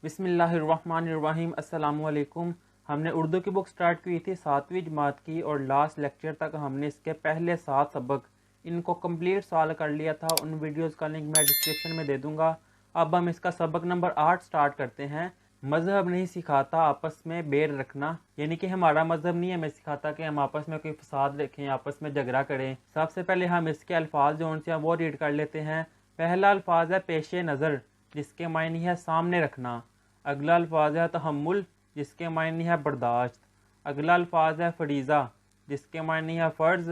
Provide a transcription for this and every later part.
بسم اللہ الرحمن الرحیم۔ السلام علیکم۔ ہم نے اردو کی بک سٹارٹ کی تھی 7ویں جماعت کی، اور لاسٹ لیکچر تک ہم نے اس کے پہلے 7 سبق ان کو کمپلیٹ سالو کر لیا تھا۔ ان ویڈیوز کا لنک میں ڈسکرپشن میں دے دوں گا۔ اب ہم اس کا سبق نمبر 8 سٹارٹ کرتے ہیں۔ مذہب نہیں سکھاتا آپس میں بیر رکھنا، یعنی کہ ہمارا مذہب نہیں ہمیں سکھاتا کہ ہم آپس میں کوئی فساد رکھیں، آپس میں جھگڑا کریں۔ سب سے پہلے ہم اس کے الفاظ جو ان سے وہ ریڈ کر لیتے ہیں۔ پہلا الفاظ ہے پیش نظر، جس کے معنی ہے سامنے رکھنا۔ اگلا الفاظ ہے تحمل، جس کے معنی ہے برداشت۔ اگلا الفاظ ہے فریضہ، جس کے معنی ہے فرض۔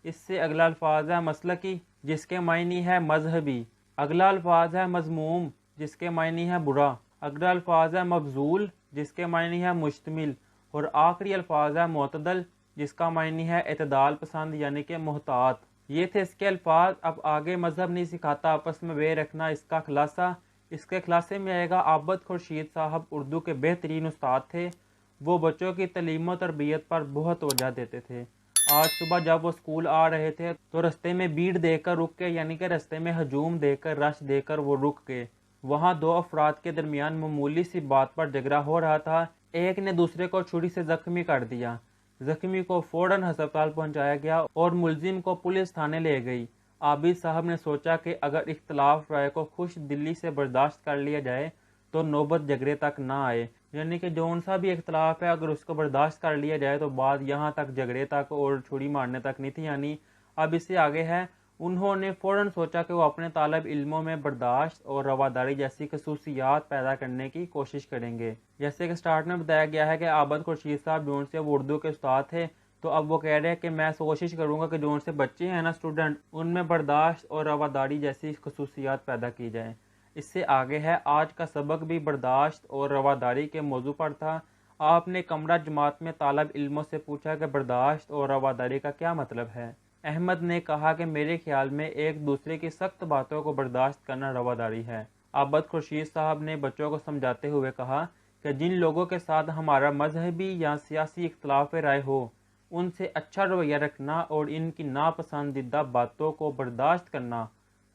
اس سے اگلا الفاظ ہے مسلکی، جس کے معنی ہے مذہبی۔ اگلا الفاظ ہے مذموم، جس کے معنی ہے برا۔ اگلا الفاظ ہے مبذول، جس کے معنی ہے مشتمل۔ اور آخری الفاظ ہے معتدل، جس کا معنی ہے اعتدال پسند یعنی کہ محتاط۔ یہ تھے اس کے الفاظ۔ اب آگے مذہب نہیں سکھاتا آپس میں بے رکھنا، اس کا خلاصہ۔ اس کے خلاصے میں آئے گا عابد خورشید صاحب اردو کے بہترین استاد تھے۔ وہ بچوں کی تعلیم و تربیت پر بہت توجہ دیتے تھے۔ آج صبح جب وہ اسکول آ رہے تھے تو رستے میں بھیڑ دیکھ کر رک کے، یعنی کہ رستے میں ہجوم دیکھ کر، رش دیکھ کر وہ رک گئے۔ وہاں 2 افراد کے درمیان معمولی سی بات پر جھگڑا ہو رہا تھا۔ ایک نے دوسرے کو چھری سے زخمی کر دیا۔ زخمی کو فوراً ہسپتال پہنچایا گیا اور ملزم کو پولیس تھانے لے گئی۔ عابد صاحب نے سوچا کہ اگر اختلاف رائے کو خوش دلی سے برداشت کر لیا جائے تو نوبت جھگڑے تک نہ آئے، یعنی کہ جو ان سا بھی اختلاف ہے اگر اس کو برداشت کر لیا جائے تو بات یہاں تک جھگڑے تک اور چھری مارنے تک نہیں تھی یعنی۔ اب اس سے آگے ہے، انہوں نے فوراً سوچا کہ وہ اپنے طالب علموں میں برداشت اور رواداری جیسی خصوصیات پیدا کرنے کی کوشش کریں گے۔ جیسے کہ سٹارٹ میں بتایا گیا ہے کہ عابد خورشید صاحب جو ان سے وہ اردو کے استاد تھے، تو اب وہ کہہ رہے ہیں کہ میں کوشش کروں گا کہ جو ان سے بچے ہیں نا اسٹوڈنٹ، ان میں برداشت اور رواداری جیسی خصوصیات پیدا کی جائیں۔ اس سے آگے ہے، آج کا سبق بھی برداشت اور رواداری کے موضوع پر تھا۔ آپ نے کمرہ جماعت میں طالب علموں سے پوچھا کہ برداشت اور رواداری کا کیا مطلب ہے۔ احمد نے کہا کہ میرے خیال میں ایک دوسرے کی سخت باتوں کو برداشت کرنا رواداری ہے۔ عابد خورشید صاحب نے بچوں کو سمجھاتے ہوئے کہا کہ جن لوگوں کے ساتھ ہمارا مذہبی یا سیاسی اختلاف رائے ہو، ان سے اچھا رویہ رکھنا اور ان کی ناپسندیدہ باتوں کو برداشت کرنا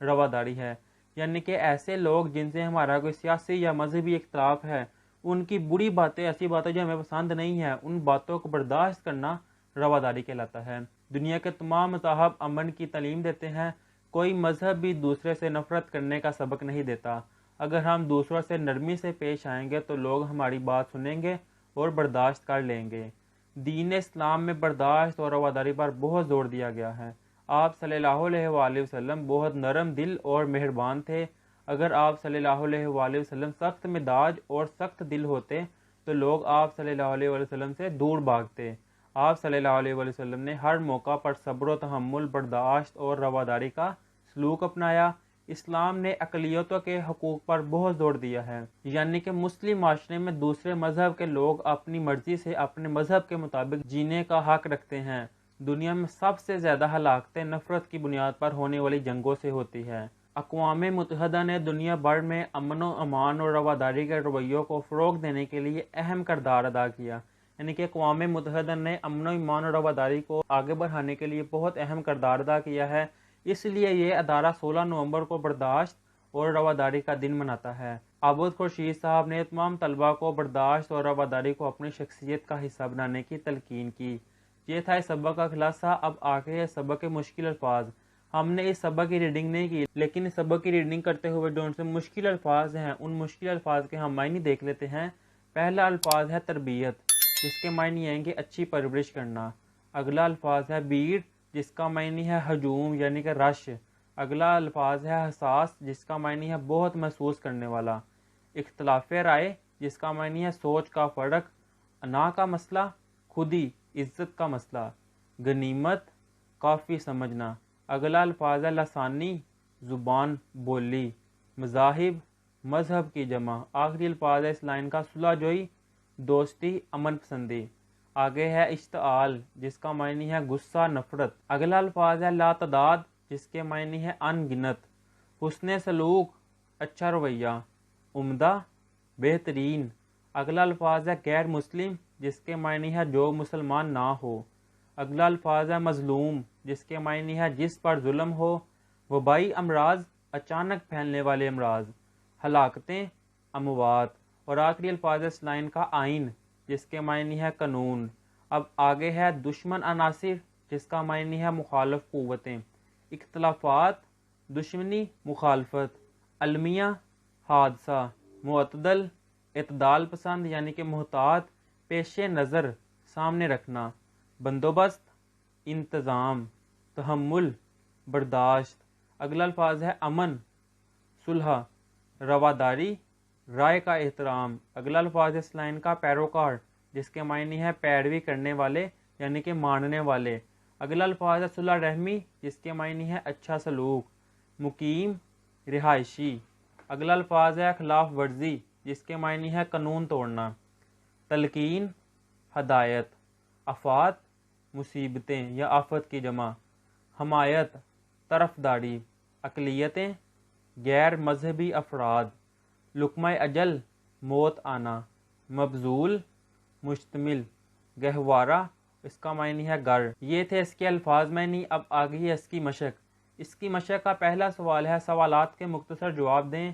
رواداری ہے، یعنی کہ ایسے لوگ جن سے ہمارا کوئی سیاسی یا مذہبی اختلاف ہے، ان کی بری باتیں، ایسی باتیں جو ہمیں پسند نہیں ہیں، ان باتوں کو برداشت کرنا رواداری کہلاتا ہے۔ دنیا کے تمام مذاہب امن کی تعلیم دیتے ہیں۔ کوئی مذہب بھی دوسرے سے نفرت کرنے کا سبق نہیں دیتا۔ اگر ہم دوسروں سے نرمی سے پیش آئیں گے تو لوگ ہماری بات سنیں گے اور برداشت کر لیں گے۔ دین اسلام میں برداشت اور رواداری پر بہت زور دیا گیا ہے۔ آپ صلی اللہ علیہ وآلہ وسلم بہت نرم دل اور مہربان تھے۔ اگر آپ صلی اللہ علیہ وآلہ وسلم سخت مزاج اور سخت دل ہوتے تو لوگ آپ صلی اللہ علیہ وآلہ وسلم سے دور بھاگتے۔ آپ صلی اللہ علیہ وآلہ وسلم نے ہر موقع پر صبر و تحمل، برداشت اور رواداری کا سلوک اپنایا۔ اسلام نے اقلیتوں کے حقوق پر بہت زور دیا ہے، یعنی کہ مسلم معاشرے میں دوسرے مذہب کے لوگ اپنی مرضی سے اپنے مذہب کے مطابق جینے کا حق رکھتے ہیں۔ دنیا میں سب سے زیادہ ہلاکتیں نفرت کی بنیاد پر ہونے والی جنگوں سے ہوتی ہے۔ اقوام متحدہ نے دنیا بھر میں امن و امان اور رواداری کے رویوں کو فروغ دینے کے لیے اہم کردار ادا کیا، یعنی کہ اقوام متحدہ نے امن و امان اور رواداری کو آگے بڑھانے کے لیے بہت اہم کردار ادا کیا ہے۔ اس لیے یہ ادارہ 16 نومبر کو برداشت اور رواداری کا دن مناتا ہے۔ عابد خورشید صاحب نے تمام طلباء کو برداشت اور رواداری کو اپنی شخصیت کا حصہ بنانے کی تلقین کی۔ یہ تھا اس سبق کا خلاصہ۔ اب آگے ہے سبق کے مشکل الفاظ۔ ہم نے اس سبق کی ریڈنگ نہیں کی، لیکن اس سبق کی ریڈنگ کرتے ہوئے جو ان سے مشکل الفاظ ہیں، ان مشکل الفاظ کے ہم معنی دیکھ لیتے ہیں۔ پہلا الفاظ ہے تربیت، جس کے معنی آئیں گے اچھی پرورش کرنا۔ اگلا الفاظ ہے بھیڑ، جس کا معنی ہے ہجوم یعنی کہ رش۔ اگلا الفاظ ہے حساس، جس کا معنی ہے بہت محسوس کرنے والا۔ اختلاف رائے، جس کا معنی ہے سوچ کا فرق۔ انا کا مسئلہ، خودی، عزت کا مسئلہ۔ غنیمت، کافی سمجھنا۔ اگلا الفاظ ہے لسانی، زبان، بولی۔ مذاہب، مذہب کی جمع۔ آخری الفاظ ہے اس لائن کا صلح جوئی، دوستی، امن پسندی۔ آگے ہے اشتعال، جس کا معنی ہے غصہ، نفرت۔ اگلا الفاظ ہے لا تعداد، جس کے معنی ہے ان گنت۔ حسن سلوک، اچھا رویہ۔ عمدہ، بہترین۔ اگلا الفاظ ہے غیر مسلم، جس کے معنی ہے جو مسلمان نہ ہو۔ اگلا الفاظ ہے مظلوم، جس کے معنی ہے جس پر ظلم ہو۔ وبائی امراض، اچانک پھیلنے والے امراض۔ ہلاکتیں، اموات۔ اور آخری الفاظ ہے اس لائن کا آئین، جس کے معنی ہے قانون۔ اب آگے ہے دشمن عناصر، جس کا معنی ہے مخالف قوتیں۔ اختلافات، دشمنی، مخالفت۔ المیہ، حادثہ۔ معتدل، اعتدال پسند یعنی کہ محتاط، پیش نظر، سامنے رکھنا۔ بندوبست، انتظام۔ تحمل، برداشت۔ اگلا الفاظ ہے امن، صلح۔ رواداری، رائے کا احترام۔ اگلا الفاظ ہے اس لائن کا پیروکار، جس کے معنی ہے پیروی کرنے والے یعنی کہ ماننے والے۔ اگلا الفاظ ہے صلح رحمی، جس کے معنی ہے اچھا سلوک۔ مقیم، رہائشی۔ اگلا الفاظ ہے خلاف ورزی، جس کے معنی ہے قانون توڑنا۔ تلقین، ہدایت۔ آفات، مصیبتیں یا آفت کی جمع۔ حمایت، طرفداری۔ اقلیتیں، غیر مذہبی افراد۔ لقمہ اجل، موت آنا۔ مبذول، مشتمل۔ گہوارہ، اس کا معنی ہے گر۔ یہ تھے اس کے الفاظ معنی۔ اب آگئی ہے اس کی مشق۔ اس کی مشق کا پہلا سوال ہے سوالات کے مختصر جواب دیں۔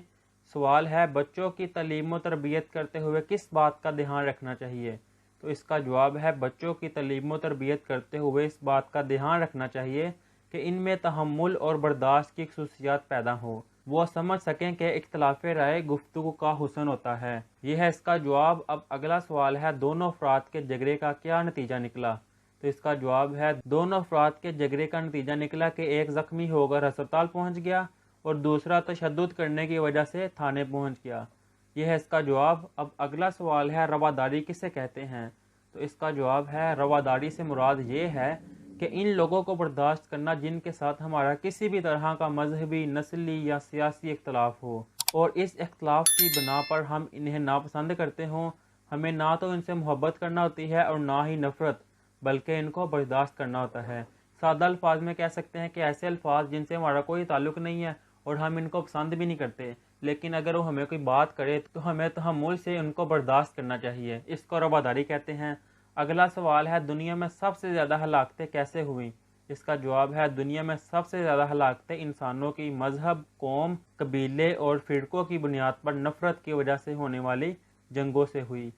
سوال ہے بچوں کی تعلیم و تربیت کرتے ہوئے کس بات کا دھیان رکھنا چاہیے؟ تو اس کا جواب ہے بچوں کی تعلیم و تربیت کرتے ہوئے اس بات کا دھیان رکھنا چاہیے کہ ان میں تحمل اور برداشت کی خصوصیات پیدا ہو، وہ سمجھ سکیں کہ اختلاف رائے گفتگو کا حسن ہوتا ہے۔ یہ ہے اس کا جواب۔ اب اگلا سوال ہے دونوں افراد کے جھگڑے کا کیا نتیجہ نکلا؟ تو اس کا جواب ہے دونوں افراد کے جھگڑے کا نتیجہ نکلا کہ ایک زخمی ہو کر ہسپتال پہنچ گیا اور دوسرا تشدد کرنے کی وجہ سے تھانے پہنچ گیا۔ یہ ہے اس کا جواب۔ اب اگلا سوال ہے رواداری کسے کہتے ہیں؟ تو اس کا جواب ہے رواداری سے مراد یہ ہے کہ ان لوگوں کو برداشت کرنا جن کے ساتھ ہمارا کسی بھی طرح کا مذہبی، نسلی یا سیاسی اختلاف ہو، اور اس اختلاف کی بنا پر ہم انہیں ناپسند کرتے ہوں۔ ہمیں نہ تو ان سے محبت کرنا ہوتی ہے اور نہ ہی نفرت، بلکہ ان کو برداشت کرنا ہوتا ہے۔ سادہ الفاظ میں کہہ سکتے ہیں کہ ایسے الفاظ جن سے ہمارا کوئی تعلق نہیں ہے اور ہم ان کو پسند بھی نہیں کرتے، لیکن اگر وہ ہمیں کوئی بات کرے تو ہمیں تحمل سے ان کو برداشت کرنا چاہیے، اس کو رواداری کہتے ہیں۔ اگلا سوال ہے دنیا میں سب سے زیادہ ہلاکتیں کیسے ہوئیں؟ اس کا جواب ہے دنیا میں سب سے زیادہ ہلاکتیں انسانوں کی مذہب، قوم، قبیلے اور فرقوں کی بنیاد پر نفرت کی وجہ سے ہونے والی جنگوں سے ہوئی۔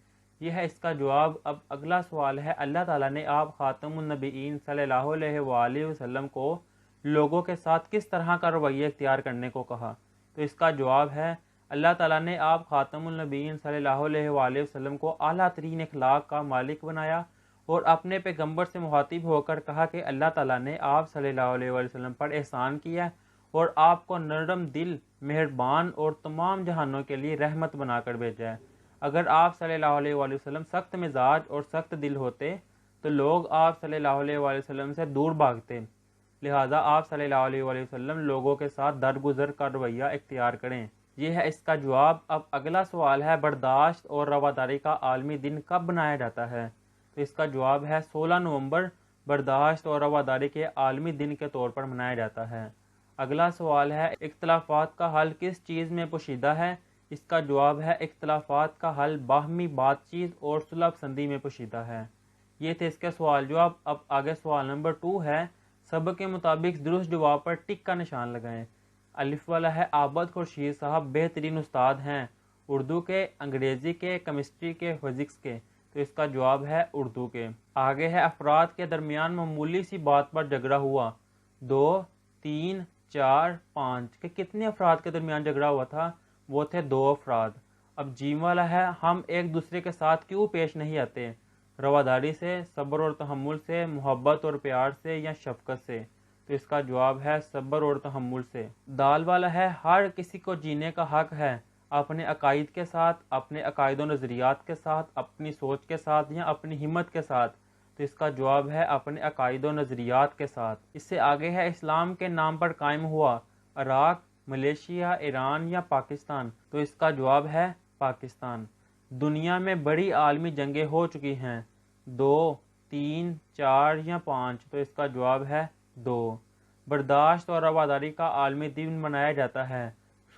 یہ ہے اس کا جواب۔ اب اگلا سوال ہے اللہ تعالیٰ نے آپ خاتم النبیین صلی اللہ علیہ وآلہ وسلم کو لوگوں کے ساتھ کس طرح کا رویہ اختیار کرنے کو کہا؟ تو اس کا جواب ہے اللہ تعالیٰ نے آپ خاتم النبیین صلی اللہ علیہ وآلہ وسلم کو اعلیٰ ترین اخلاق کا مالک بنایا اور اپنے پیغمبر سے مخاطب ہو کر کہا کہ اللہ تعالیٰ نے آپ صلی اللہ علیہ وآلہ وسلم پر احسان کیا اور آپ کو نرم دل، مہربان اور تمام جہانوں کے لیے رحمت بنا کر بھیجا ہے۔ اگر آپ صلی اللہ علیہ وآلہ وسلم سخت مزاج اور سخت دل ہوتے تو لوگ آپ صلی اللہ علیہ وآلہ وسلم سے دور بھاگتے، لہٰذا آپ صلی اللہ علیہ وآلہ وسلم لوگوں کے ساتھ درگزر کا رویہ اختیار کریں۔ یہ ہے اس کا جواب۔ اب اگلا سوال ہے برداشت اور رواداری کا عالمی دن کب بنایا جاتا ہے؟ تو اس کا جواب ہے 16 نومبر برداشت اور رواداری کے عالمی دن کے طور پر منایا جاتا ہے۔ اگلا سوال ہے اختلافات کا حل کس چیز میں پوشیدہ ہے؟ اس کا جواب ہے اختلافات کا حل باہمی بات چیت اور صلح پسندی میں پوشیدہ ہے۔ یہ تھے اس کے سوال جواب۔ اب آگے سوال نمبر 2 ہے سبق کے مطابق درست جواب پر ٹک کا نشان لگائیں۔ الف والا ہے عابد خورشید صاحب بہترین استاد ہیں، اردو کے، انگریزی کے، کیمسٹری کے، فزکس کے۔ تو اس کا جواب ہے اردو کے۔ آگے ہے افراد کے درمیان معمولی سی بات پر جھگڑا ہوا، 2، 3، 4، 5 کہ کتنے افراد کے درمیان جھگڑا ہوا تھا؟ وہ تھے 2 افراد۔ اب جیم والا ہے ہم ایک دوسرے کے ساتھ کیوں پیش نہیں آتے؟ رواداری سے، صبر اور تحمل سے، محبت اور پیار سے یا شفقت سے؟ تو اس کا جواب ہے صبر اور تحمل سے۔ دال والا ہے ہر کسی کو جینے کا حق ہے، اپنے عقائد کے ساتھ، اپنے عقائد و نظریات کے ساتھ، اپنی سوچ کے ساتھ یا اپنی ہمت کے ساتھ؟ تو اس کا جواب ہے اپنے عقائد و نظریات کے ساتھ۔ اس سے آگے ہے اسلام کے نام پر قائم ہوا عراق، ملیشیا، ایران یا پاکستان؟ تو اس کا جواب ہے پاکستان۔ دنیا میں بڑی عالمی جنگیں ہو چکی ہیں، 2، 3، 4 یا 5؟ تو اس کا جواب ہے 2۔ برداشت اور رواداری کا عالمی دن منایا جاتا ہے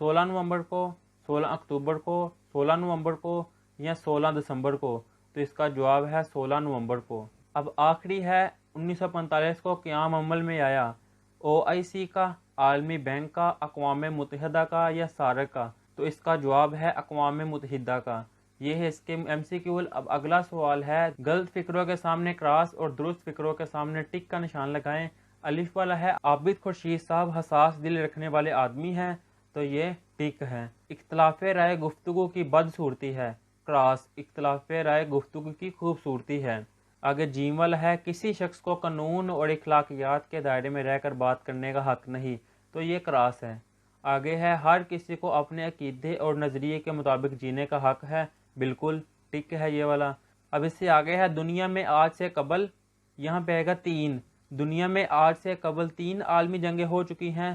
16 نومبر کو، 16 اکتوبر کو، 16 نومبر کو یا 16 دسمبر کو؟ تو اس کا جواب ہے 16 نومبر کو۔ اب آخری ہے 1945 کو قیام عمل میں آیا، OIC کا، عالمی بینک کا، اقوام متحدہ کا یا سارک کا؟ تو اس کا جواب ہے اقوام متحدہ کا۔ یہ ہے اس کے MCQ۔ اب اگلا سوال ہے، غلط فکروں کے سامنے کراس اور درست فکروں کے سامنے ٹک کا نشان لگائیں۔ الف والا ہے، عابد خورشید صاحب حساس دل رکھنے والے آدمی ہیں، تو یہ ٹک ہے۔ اختلاف رائے گفتگو کی بدصورتی ہے، کراس۔ اختلاف رائے گفتگو کی خوبصورتی ہے۔ آگے جیم والا ہے، کسی شخص کو قانون اور اخلاقیات کے دائرے میں رہ کر بات کرنے کا حق نہیں، تو یہ کراس ہے۔ آگے ہے، ہر کسی کو اپنے عقیدے اور نظریے کے مطابق جینے کا حق ہے، بالکل ٹک ہے یہ والا۔ اب اس سے آگے ہے، دنیا میں آج سے قبل، یہاں پہ آئے گا 3، دنیا میں آج سے قبل 3 عالمی جنگیں ہو چکی ہیں،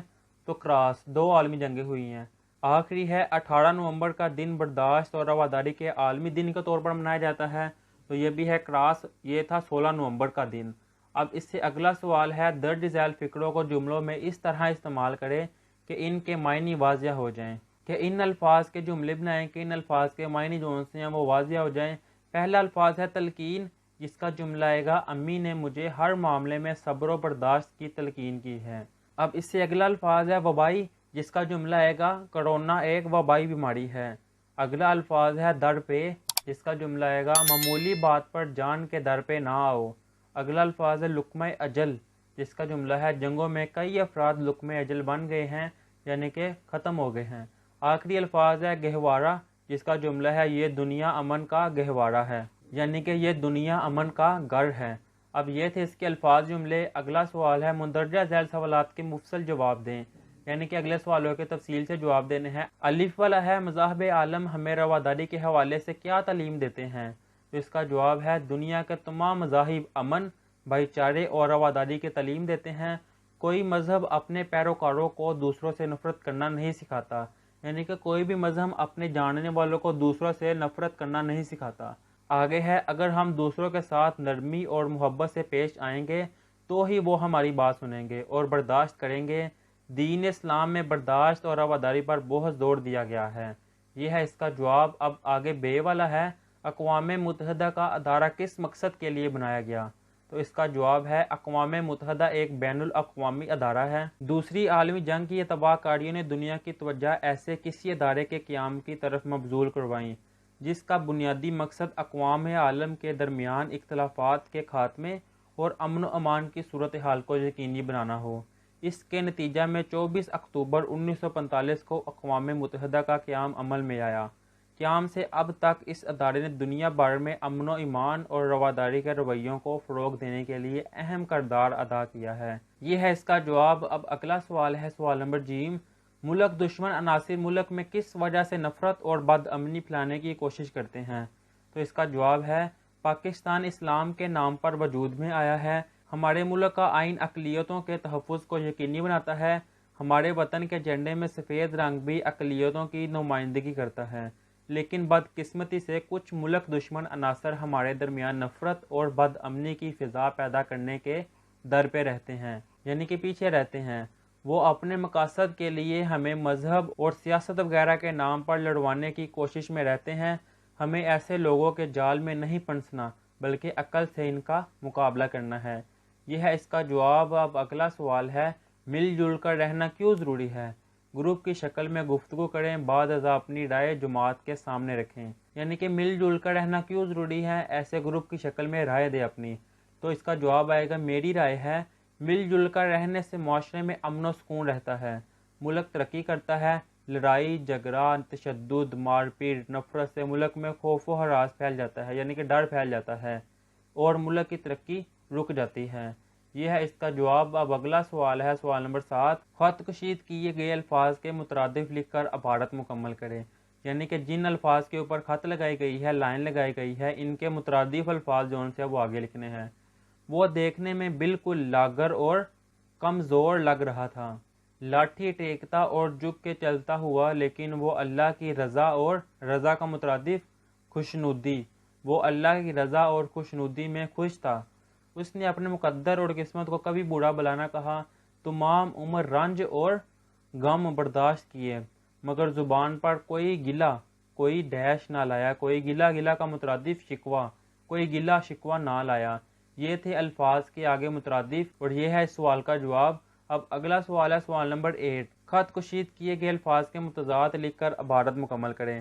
تو کراس، 2 عالمی جنگیں ہوئی ہیں۔ آخری ہے، 18 نومبر کا دن برداشت اور رواداری کے عالمی دن کے طور پر منایا جاتا ہے، تو یہ بھی ہے کراس، یہ تھا 16 نومبر کا دن۔ اب اس سے اگلا سوال ہے، درج ذیل فکروں کو جملوں میں اس طرح استعمال کریں کہ ان کے معنی واضح ہو جائیں، کہ ان الفاظ کے جملے بنائیں کہ ان الفاظ کے معنی جو سے ہیں وہ واضح ہو جائیں۔ پہلا الفاظ ہے تلقین، جس کا جملہ آئے گا، امی نے مجھے ہر معاملے میں صبر و برداشت کی تلقین کی ہے۔ اب اس سے اگلا الفاظ ہے وبائی، جس کا جملہ آئے گا، کرونا ایک وبائی بیماری ہے۔ اگلا الفاظ ہے در پہ، جس کا جملہ آئے گا، معمولی بات پر جان کے در پہ نہ آؤ۔ اگلا الفاظ ہے لقمہ اجل، جس کا جملہ ہے، جنگوں میں کئی افراد لقمہ اجل بن گئے ہیں، یعنی کہ ختم ہو گئے ہیں۔ آخری الفاظ ہے گہوارہ، جس کا جملہ ہے، یہ دنیا امن کا گہوارہ ہے، یعنی کہ یہ دنیا امن کا گھر ہے۔ اب یہ تھے اس کے الفاظ جملے۔ اگلا سوال ہے، مندرجہ ذیل سوالات کے مفصل جواب دیں، یعنی کہ اگلے سوالوں کے تفصیل سے جواب دینے ہیں۔ الف والا ہے، مذاہب عالم ہمیں رواداری کے حوالے سے کیا تعلیم دیتے ہیں، تو اس کا جواب ہے، دنیا کے تمام مذاہب امن، بھائی چارے اور رواداری کی تعلیم دیتے ہیں۔ کوئی مذہب اپنے پیروکاروں کو دوسروں سے نفرت کرنا نہیں سکھاتا، یعنی کہ کوئی بھی مذہب اپنے جاننے والوں کو دوسروں سے نفرت کرنا نہیں سکھاتا۔ آگے ہے، اگر ہم دوسروں کے ساتھ نرمی اور محبت سے پیش آئیں گے تو ہی وہ ہماری بات سنیں گے اور برداشت کریں گے۔ دین اسلام میں برداشت اور رواداری پر بہت زور دیا گیا ہے، یہ ہے اس کا جواب۔ اب آگے بے والا ہے، اقوام متحدہ کا ادارہ کس مقصد کے لیے بنایا گیا، تو اس کا جواب ہے، اقوام متحدہ ایک بین الاقوامی ادارہ ہے۔ دوسری عالمی جنگ کی تباہ کاریوں نے دنیا کی توجہ ایسے کسی ادارے کے قیام کی طرف مبذول کروائیں جس کا بنیادی مقصد اقوام عالم کے درمیان اختلافات کے خاتمے اور امن و امان کی صورتحال کو یقینی بنانا ہو۔ اس کے نتیجہ میں 24 اکتوبر 1945 کو اقوام متحدہ کا قیام عمل میں آیا۔ قیام سے اب تک اس ادارے نے دنیا بھر میں امن و ایمان اور رواداری کے رویوں کو فروغ دینے کے لیے اہم کردار ادا کیا ہے، یہ ہے اس کا جواب۔ اب اگلا سوال ہے، سوال نمبر جیم، ملک دشمن عناصر ملک میں کس وجہ سے نفرت اور بد امنی پھیلانے کی کوشش کرتے ہیں، تو اس کا جواب ہے، پاکستان اسلام کے نام پر وجود میں آیا ہے۔ ہمارے ملک کا آئین اقلیتوں کے تحفظ کو یقینی بناتا ہے۔ ہمارے وطن کے جھنڈے میں سفید رنگ بھی اقلیتوں کی نمائندگی کرتا ہے، لیکن بدقسمتی سے کچھ ملک دشمن عناصر ہمارے درمیان نفرت اور بد امنی کی فضا پیدا کرنے کے در پہ رہتے ہیں، یعنی کہ پیچھے رہتے ہیں۔ وہ اپنے مقاصد کے لیے ہمیں مذہب اور سیاست وغیرہ کے نام پر لڑوانے کی کوشش میں رہتے ہیں۔ ہمیں ایسے لوگوں کے جال میں نہیں پھنسنا بلکہ عقل سے ان کا مقابلہ کرنا ہے، یہ ہے اس کا جواب۔ اب اگلا سوال ہے، مل جل کر رہنا کیوں ضروری ہے، گروپ کی شکل میں گفتگو کریں، بعد ازاں اپنی رائے جماعت کے سامنے رکھیں، یعنی کہ مل جل کر رہنا کیوں ضروری ہے، ایسے گروپ کی شکل میں رائے دے اپنی، تو اس کا جواب آئے گا، میری رائے ہے، مل جل کر رہنے سے معاشرے میں امن و سکون رہتا ہے، ملک ترقی کرتا ہے۔ لڑائی جھگڑا، تشدد، مار پیٹ، نفرت سے ملک میں خوف و ہراس پھیل جاتا ہے، یعنی کہ ڈر پھیل جاتا ہے اور ملک کی ترقی رک جاتی ہے، یہ ہے اس کا جواب۔ اب اگلا سوال ہے، سوال نمبر 7، خط کشید کیے گئے الفاظ کے مترادف لکھ کر عبارت مکمل کریں، یعنی کہ جن الفاظ کے اوپر خط لگائی گئی ہے، لائن لگائی گئی ہے، ان کے مترادف الفاظ جو سے وہ آگے لکھنے ہیں۔ وہ دیکھنے میں بالکل لاغر اور کمزور لگ رہا تھا، لاٹھی ٹیکتا اور جھک کے چلتا ہوا، لیکن وہ اللہ کی رضا اور رضا کا مترادف خوشنودی، وہ اللہ کی رضا اور خوشنودی میں خوش تھا۔ اس نے اپنے مقدر اور قسمت کو کبھی برا بلا نہ کہا، تمام عمر رنج اور غم برداشت کیے، مگر زبان پر کوئی گلہ، کوئی ڈیش نہ لایا، کوئی گلہ، گلہ کا مترادف شکوہ، کوئی گلہ شکوہ نہ لایا، یہ تھے الفاظ کے آگے مترادف، اور یہ ہے اس سوال کا جواب۔ اب اگلا سوال ہے، سوال نمبر 8، خط کشید کیے گئے الفاظ کے متضاد لکھ کر عبارت مکمل کریں،